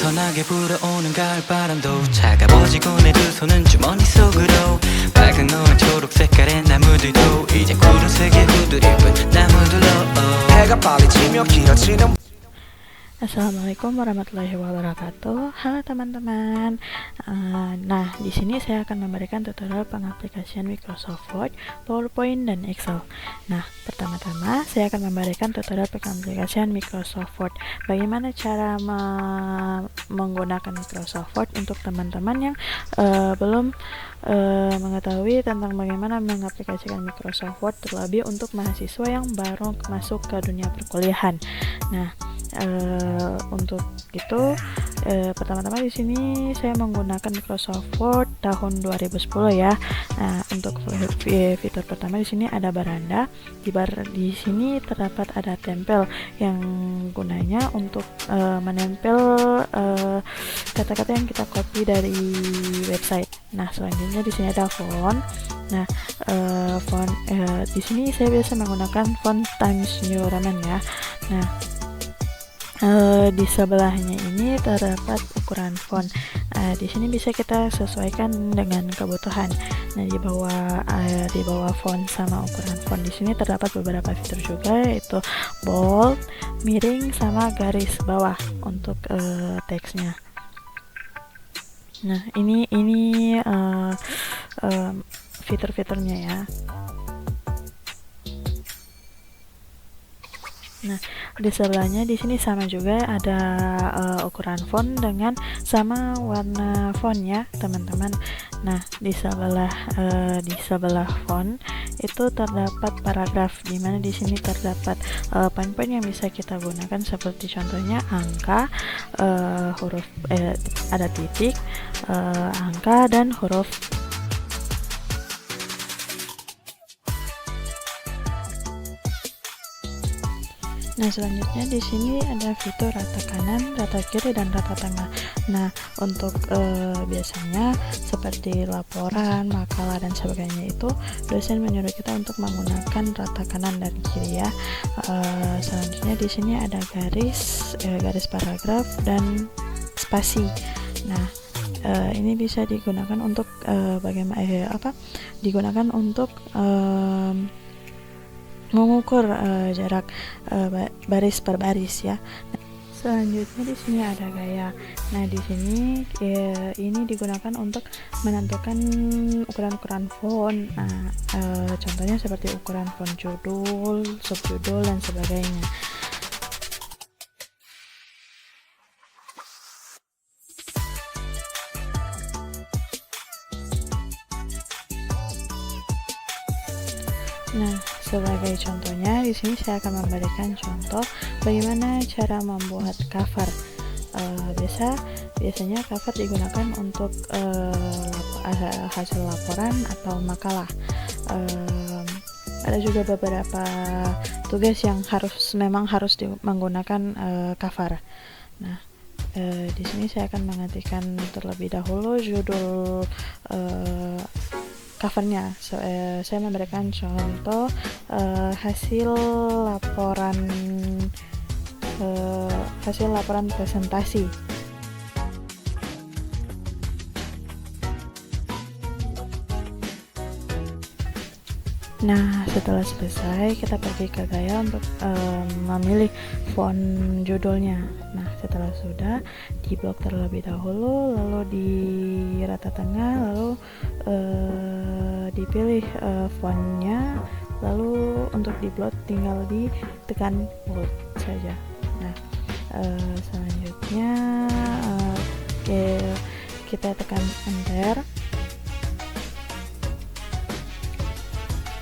어수선하게 불어오는 가을바람도 차가워지고 내 두 손은 주머니 속으로 빨강 노란 초록 색깔의 나무들도 이제 구름색의 후드를 입은 나무들로 해가 빨리 지며 길어지는. Assalamualaikum warahmatullahi wabarakatuh. Halo teman-teman. Nah, di sini saya akan memberikan tutorial pengaplikasian Microsoft Word, PowerPoint, dan Excel. Nah, pertama-tama saya akan memberikan tutorial pengaplikasian Microsoft Word. Bagaimana cara menggunakan Microsoft Word untuk teman-teman yang belum mengetahui tentang bagaimana mengaplikasikan Microsoft Word, terlebih untuk mahasiswa yang baru masuk ke dunia perkuliahan. Nah, untuk itu pertama-tama di sini saya menggunakan Microsoft Word tahun 2010 ya. Nah, untuk fitur pertama di sini ada beranda. Di sini terdapat ada tempel yang gunanya untuk menempel kata-kata yang kita copy dari website. Nah, selanjutnya di sini ada font. Nah, font di sini saya biasa menggunakan font Times New Roman ya. Nah, di sebelahnya ini terdapat ukuran font. Di sini bisa kita sesuaikan dengan kebutuhan. Nah, di bawah font sama ukuran font di sini terdapat beberapa fitur juga, yaitu bold, miring, sama garis bawah untuk teksnya. Nah, ini fitur-fiturnya ya. Nah, di sebelahnya di sini sama juga ada ukuran font dengan sama warna font ya, teman-teman. Nah, di sebelah font itu terdapat paragraf, di mana di sini terdapat poin-poin yang bisa kita gunakan, seperti contohnya angka, huruf ada titik, angka, dan huruf. Nah, selanjutnya di sini ada fitur rata kanan, rata kiri, dan rata tengah. Nah, untuk biasanya seperti laporan, makalah, dan sebagainya itu dosen menyuruh kita untuk menggunakan rata kanan dan kiri ya. Selanjutnya di sini ada garis paragraf dan spasi. Nah, ini bisa digunakan untuk digunakan untuk mengukur jarak baris per baris ya. Selanjutnya di sini ada gaya. Nah, di sini ini digunakan untuk menentukan ukuran-ukuran font. Nah, contohnya seperti ukuran font judul, subjudul, dan sebagainya. Nah, sebagai contohnya di sini saya akan memberikan contoh bagaimana cara membuat cover. Biasanya cover digunakan untuk hasil laporan atau makalah. Ada juga beberapa tugas yang memang harus menggunakan cover. Nah, di sini saya akan mengetikkan terlebih dahulu judul covernya. Saya memberikan contoh hasil laporan presentasi. Nah, setelah selesai kita pergi ke gaya untuk memilih font judulnya. Nah, setelah sudah diblok terlebih dahulu, lalu di rata tengah, lalu dipilih fontnya, lalu untuk diblok tinggal ditekan bold saja. Nah, selanjutnya kita tekan enter.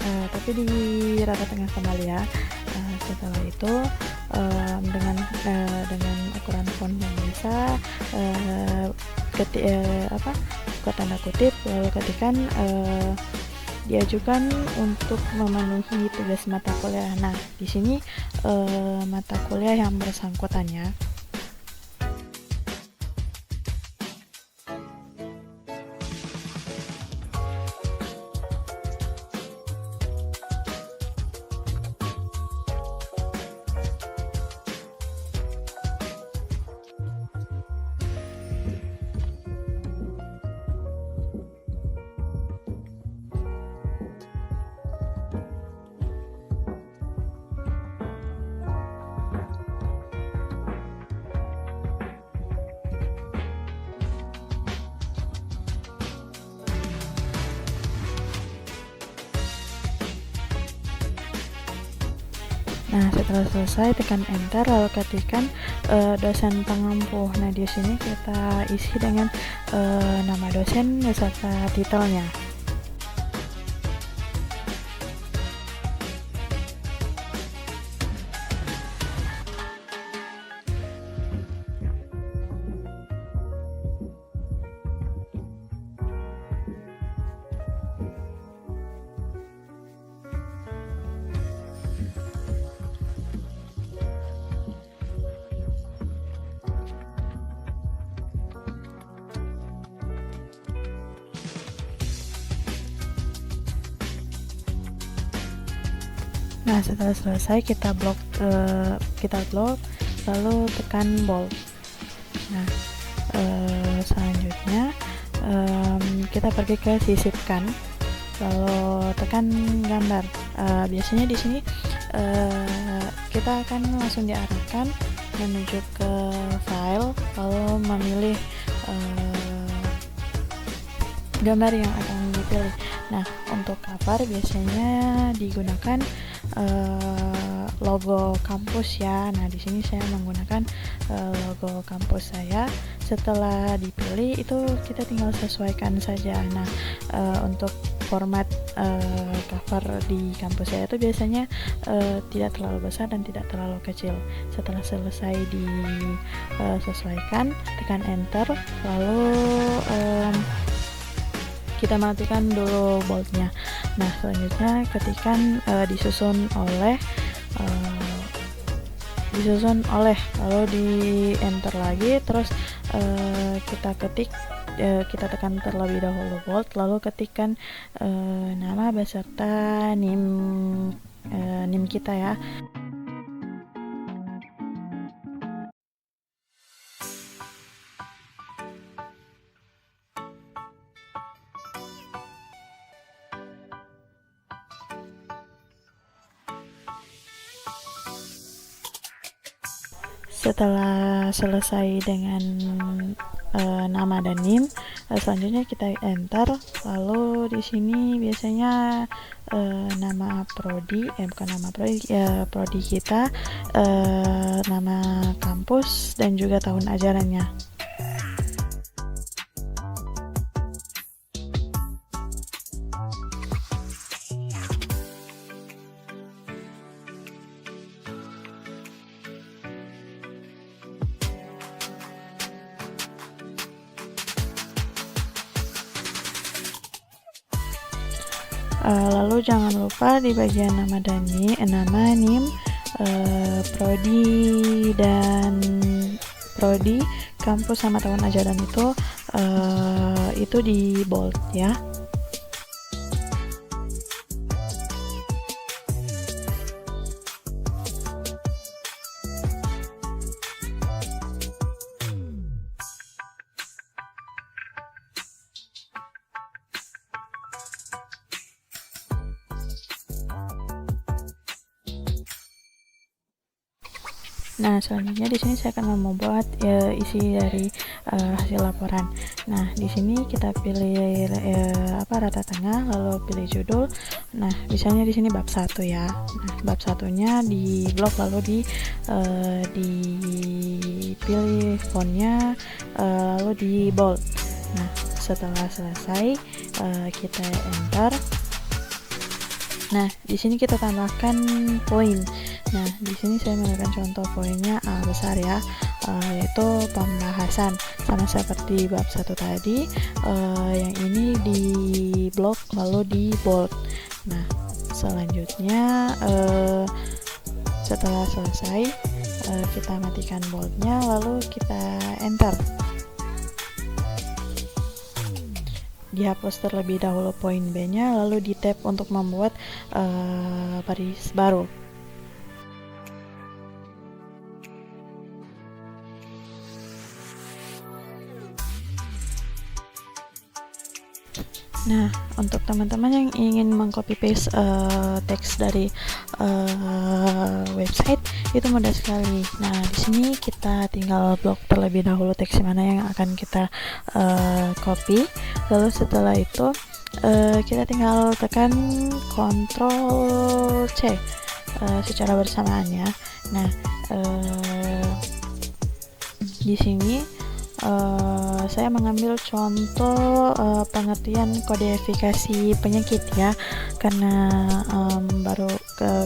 Tapi di rata tengah kembali ya. Setelah itu dengan ukuran font yang biasa, buka tanda kutip, lalu ketikkan diajukan untuk memenuhi tugas mata kuliah. Nah, di sini mata kuliah yang bersangkutan ya. Nah, setelah selesai tekan enter lalu ketikkan dosen pengampu. Nah, di sini kita isi dengan nama dosen beserta titelnya. Nah, setelah selesai kita blok lalu tekan bold. Nah, selanjutnya kita pergi ke sisipkan lalu tekan gambar. Biasanya di sini kita akan langsung diarahkan menuju ke file lalu memilih gambar yang akan dipilih. Nah, untuk cover biasanya digunakan logo kampus ya. Nah, di sini saya menggunakan logo kampus saya. Setelah dipilih itu kita tinggal sesuaikan saja. Nah, untuk format cover di kampus saya itu biasanya tidak terlalu besar dan tidak terlalu kecil. Setelah selesai disesuaikan, tekan enter lalu kita matikan dulu boldnya. Nah, selanjutnya ketikkan disusun oleh lalu di enter lagi, terus kita tekan terlebih dahulu bold lalu ketikkan nama beserta NIM kita ya. Setelah selesai dengan nama dan NIM, selanjutnya kita enter. Lalu di sini biasanya nama prodi, prodi kita, nama kampus dan juga tahun ajarannya. Lalu jangan lupa di bagian nama NIM, prodi, kampus sama tahun ajaran itu di bold ya. Nah, selanjutnya di sini saya akan membuat isi dari hasil laporan. Nah, di sini kita pilih rata tengah, lalu pilih judul. Nah, misalnya di sini bab 1 ya. Nah, bab satunya di blok lalu dipilih fontnya lalu di bold. Nah, setelah selesai kita enter. Nah, di sini kita tambahkan poin. Nah, di sini saya memberikan contoh poinnya A besar ya, yaitu pembahasan sama seperti bab 1 tadi. Yang ini di blok lalu di bold. Nah, selanjutnya setelah selesai kita matikan boldnya lalu kita enter. Dihapus terlebih dahulu poin B-nya lalu di tab untuk membuat baris baru. Nah, untuk teman-teman yang ingin mengcopy paste teks dari website itu mudah sekali. Nah, di sini kita tinggal blok terlebih dahulu teks mana yang akan kita copy. Lalu setelah itu kita tinggal tekan Ctrl C. secara bersamaan ya. Nah, di sini saya mengambil contoh pengertian kodifikasi penyakit ya, karena baru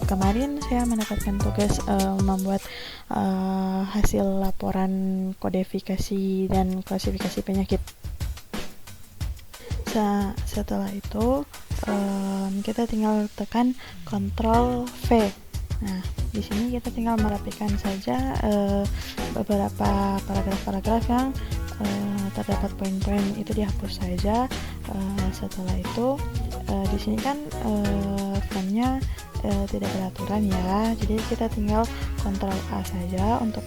kemarin saya mendapatkan tugas membuat hasil laporan kodifikasi dan klasifikasi penyakit. Setelah itu kita tinggal tekan Ctrl V. Nah, di sini kita tinggal merapikan saja beberapa paragraf-paragraf yang terdapat poin-poin, itu dihapus saja. Setelah itu di sini kan fontnya tidak beraturan ya, jadi kita tinggal Ctrl A saja untuk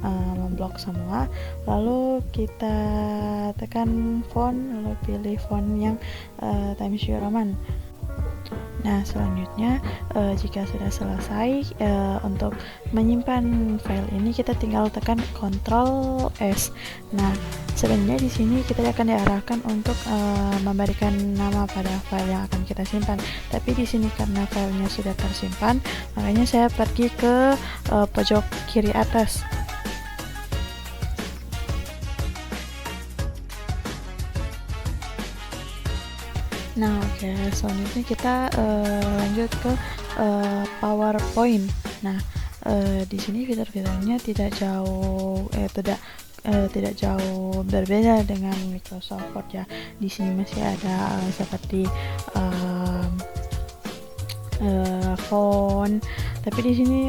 memblok semua, lalu kita tekan font, lalu pilih font yang Times New Roman. Nah, selanjutnya jika sudah selesai untuk menyimpan file ini, kita tinggal tekan Ctrl S. Nah, sebenarnya di sini kita akan diarahkan untuk memberikan nama pada file yang akan kita simpan. Tapi di sini karena filenya sudah tersimpan, makanya saya pergi ke pojok kiri atas. Nah, oke, selanjutnya kita lanjut ke PowerPoint. Nah, di sini fitur-fiturnya tidak jauh berbeda dengan Microsoft Word ya. Di sini masih ada seperti font, tapi di sini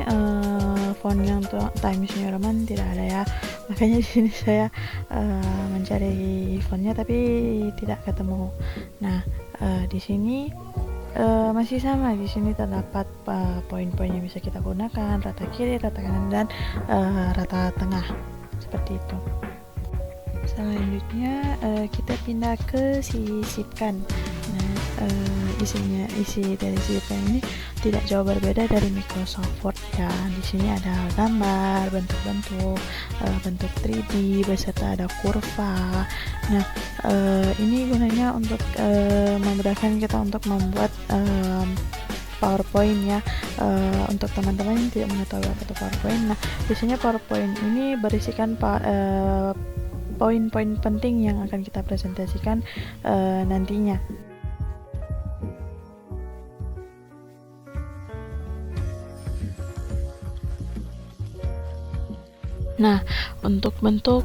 font yang Times New Roman tidak ada ya. Makanya di sini saya mencari fontnya tapi tidak ketemu. Nah, di sini masih sama. Di sini terdapat poin-poin yang bisa kita gunakan, rata kiri, rata kanan, dan rata tengah, seperti itu. Selanjutnya kita pindah ke sisipkan. Nah, isi dari sisipkan ini tidak jauh berbeda dari Microsoft Word ya. Di sini ada gambar, bentuk-bentuk, bentuk 3D beserta ada kurva. Nah, ini gunanya untuk memudahkan kita untuk membuat PowerPoint ya. Untuk teman-teman yang tidak mengetahui apa itu PowerPoint, nah biasanya PowerPoint ini berisikan poin-poin penting yang akan kita presentasikan nantinya. Nah, untuk bentuk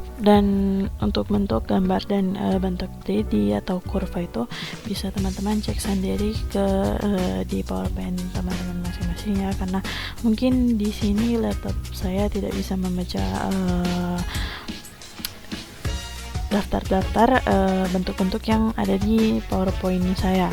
gambar dan bentuk 3D atau kurva itu bisa teman-teman cek sendiri di PowerPoint teman-teman masing-masing ya, karena mungkin di sini laptop saya tidak bisa membaca daftar-daftar bentuk-bentuk yang ada di PowerPoint saya.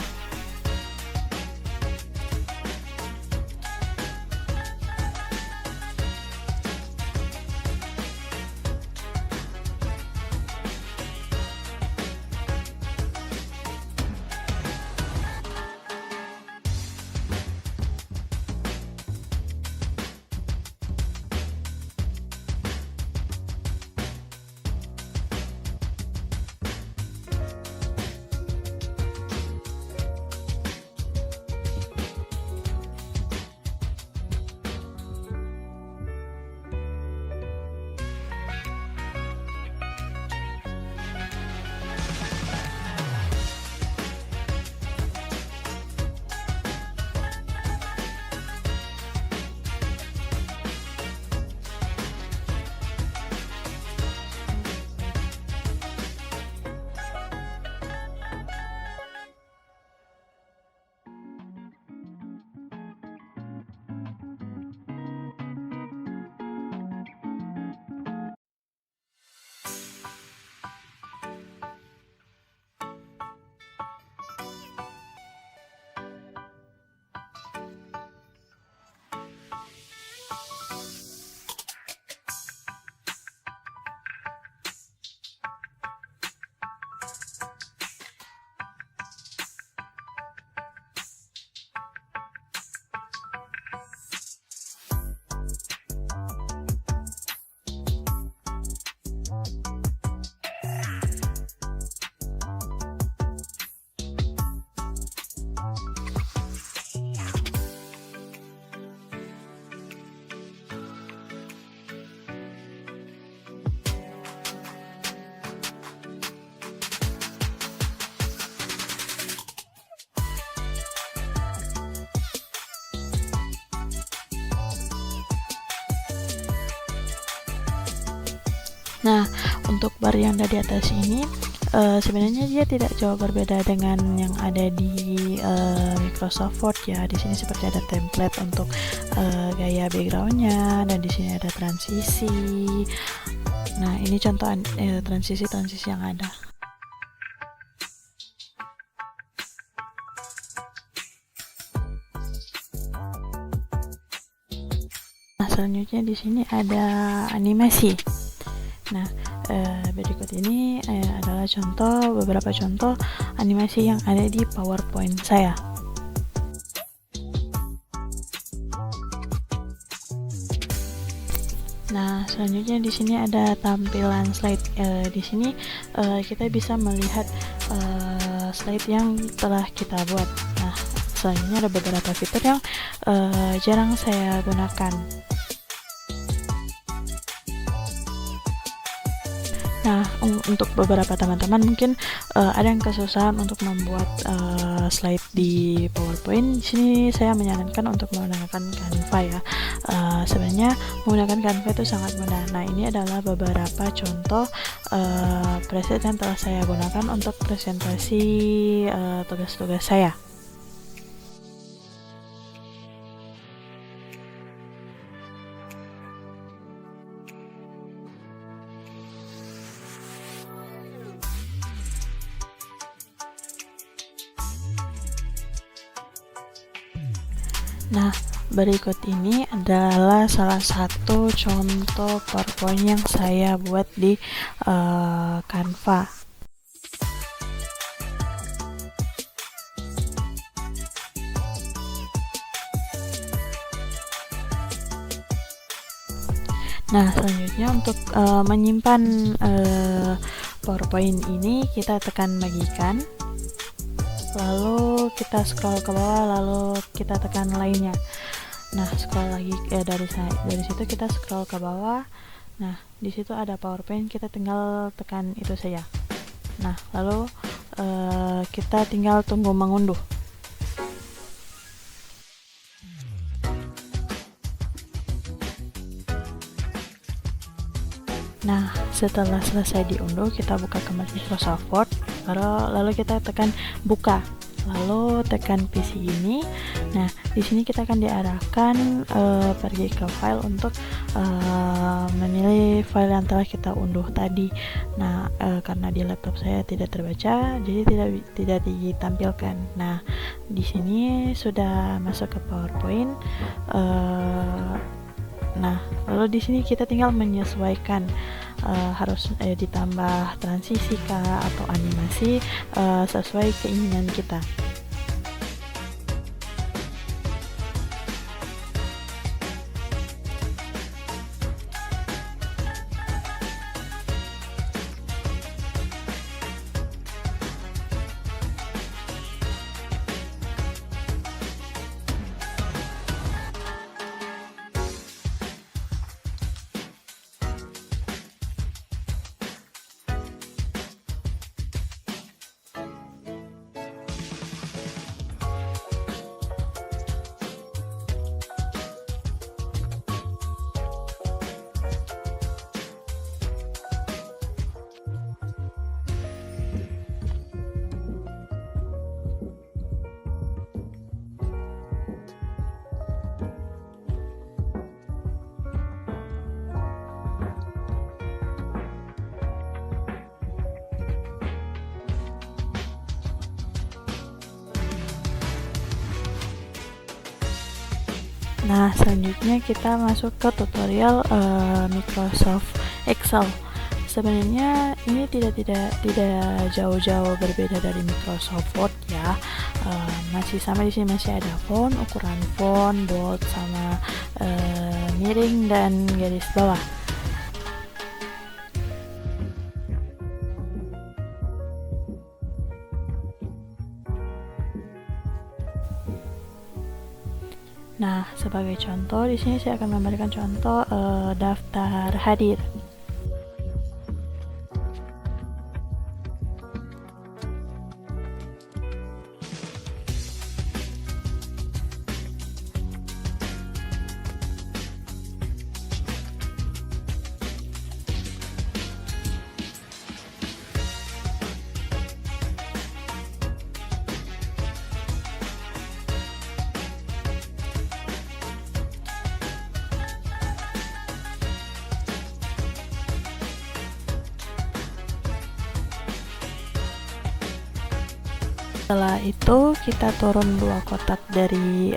Nah, untuk bar yang ada di atas ini sebenarnya dia tidak jauh berbeda dengan yang ada di Microsoft Word ya. Di sini seperti ada template untuk gaya backgroundnya, dan di sini ada transisi. Nah, ini contoh transisi-transisi yang ada. Nah, selanjutnya di sini ada animasi. Nah, berikut ini adalah beberapa contoh animasi yang ada di PowerPoint saya. Nah, selanjutnya di sini ada tampilan slide. Di sini kita bisa melihat slide yang telah kita buat. Nah, selanjutnya ada beberapa fitur yang jarang saya gunakan. Nah, untuk beberapa teman-teman mungkin ada yang kesusahan untuk membuat slide di PowerPoint. Di sini saya menyarankan untuk menggunakan Canva ya. Sebenarnya menggunakan Canva itu sangat mudah. Nah, ini adalah beberapa contoh preset yang telah saya gunakan untuk presentasi tugas-tugas saya. Nah, berikut ini adalah salah satu contoh PowerPoint yang saya buat di Canva. Nah, selanjutnya untuk menyimpan PowerPoint ini, kita tekan bagikan, lalu kita scroll ke bawah, lalu kita tekan lainnya. Nah, scroll lagi dari situ kita scroll ke bawah. Nah, di situ ada PowerPoint, kita tinggal tekan itu saja. Nah, lalu kita tinggal tunggu mengunduh. Nah, setelah selesai diunduh, kita buka kembali Microsoft Word, lalu kita tekan buka, lalu tekan PC ini. Nah, di sini kita akan diarahkan pergi ke file untuk memilih file yang telah kita unduh tadi. Nah, karena di laptop saya tidak terbaca, jadi tidak ditampilkan. Nah, di sini sudah masuk ke PowerPoint. Nah, lalu di sini kita tinggal menyesuaikan, harus ditambah transisi kah atau animasi sesuai keinginan kita. Nah, selanjutnya kita masuk ke tutorial Microsoft Excel. Sebenarnya ini tidak jauh-jauh berbeda dari Microsoft Word ya. Masih sama, di sini masih ada font, ukuran font, bold sama miring dan garis bawah. Nah, sebagai contoh di sini saya akan memberikan contoh daftar hadir. Setelah itu kita turun 2 kotak dari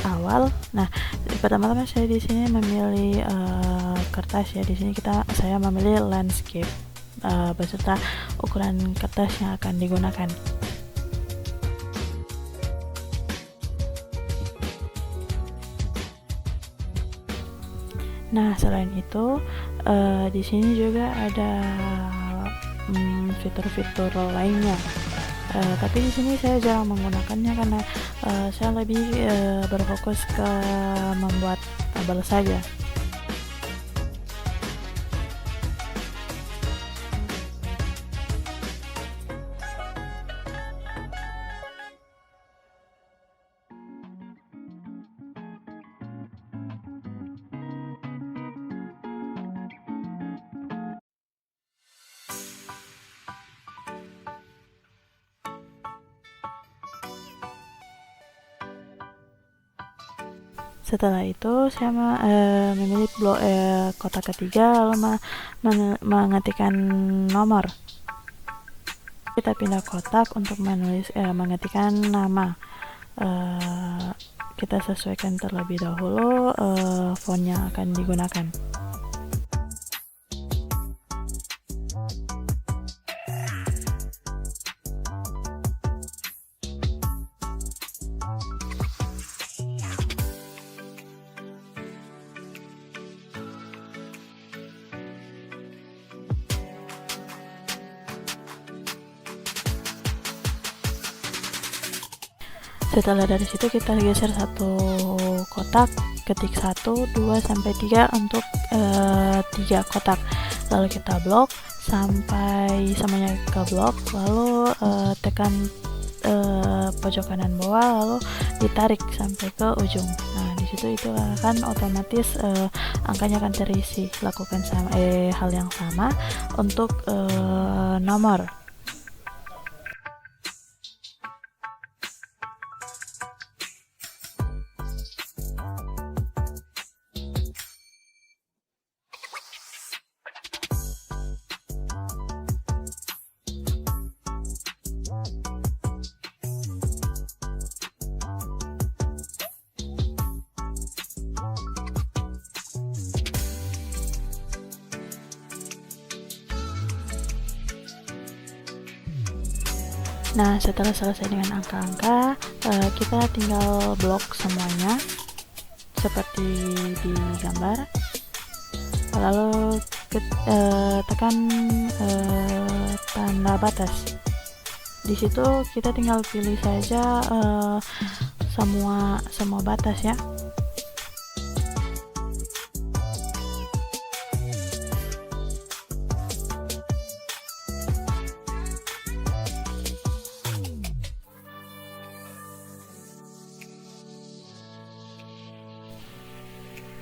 awal. Nah, pertama-tama saya di sini memilih kertas ya. Di sini saya memilih landscape beserta ukuran kertas yang akan digunakan. Nah, selain itu di sini juga ada fitur-fitur lainnya. Tapi di sini saya jarang menggunakannya karena saya lebih berfokus ke membuat tabel saja. Setelah itu saya memilih kotak ketiga lalu mengetikkan nomor. Kita pindah kotak untuk mengetikkan nama. Kita sesuaikan terlebih dahulu font yang akan digunakan. Setelah dari situ kita geser satu kotak, ketik 1, 2, sampai 3 untuk 3 kotak, lalu kita blok sampai semuanya ke blok, lalu tekan pojok kanan bawah, lalu ditarik sampai ke ujung. Nah, di situ itu akan otomatis angkanya akan terisi. Lakukan hal yang sama untuk nomor. Nah, setelah selesai dengan angka-angka, kita tinggal blok semuanya seperti di gambar, lalu tekan tanda batas. Di situ kita tinggal pilih saja semua batas ya.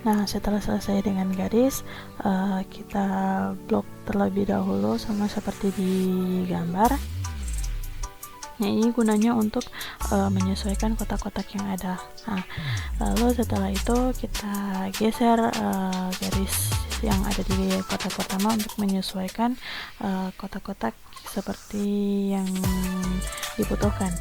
Nah, setelah selesai dengan garis, kita blok terlebih dahulu sama seperti di gambar. Nah, ini gunanya untuk menyesuaikan kotak-kotak yang ada. Nah, lalu setelah itu kita geser garis yang ada di kotak pertama untuk menyesuaikan kotak-kotak seperti yang dibutuhkan.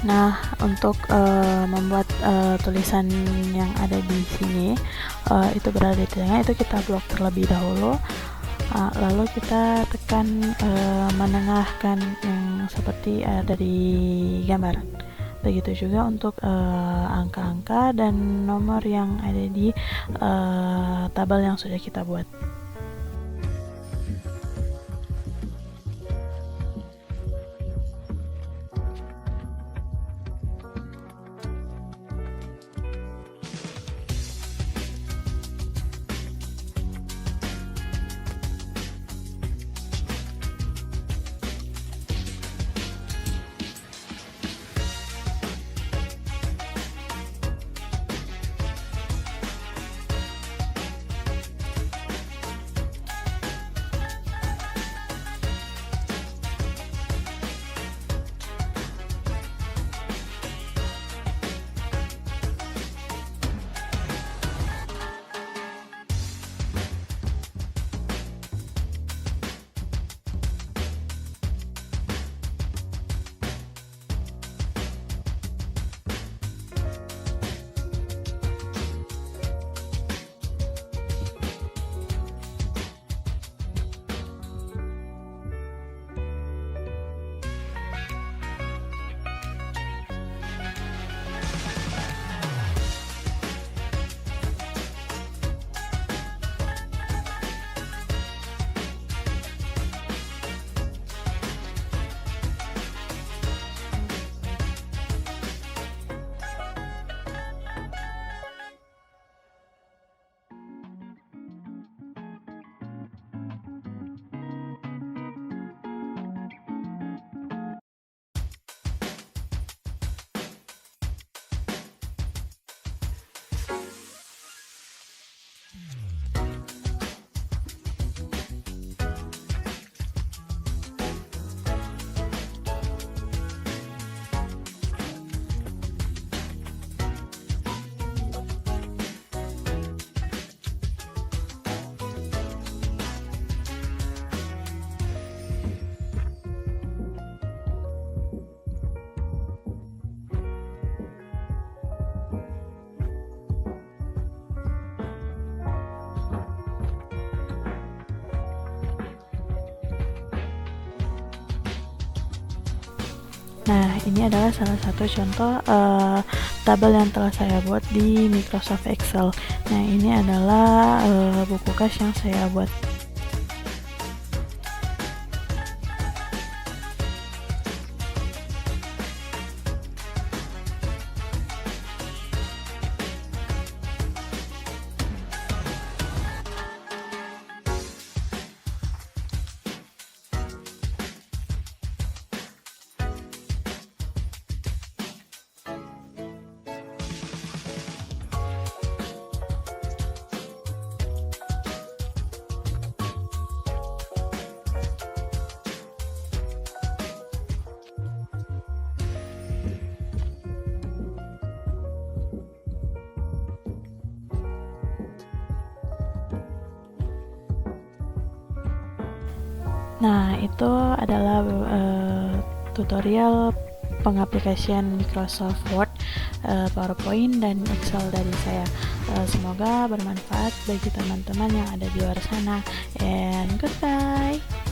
Nah, untuk membuat tulisan yang ada di sini itu berada di tengah, itu kita blok terlebih dahulu. Lalu kita tekan menengahkan yang seperti ada di gambar. Begitu juga untuk angka-angka dan nomor yang ada di tabel yang sudah kita buat. Nah, ini adalah salah satu contoh tabel yang telah saya buat di Microsoft Excel. Nah, ini adalah buku kas yang saya buat. Nah, itu adalah tutorial pengaplikasian Microsoft Word, PowerPoint, dan Excel dari saya. Semoga bermanfaat bagi teman-teman yang ada di luar sana. And goodbye.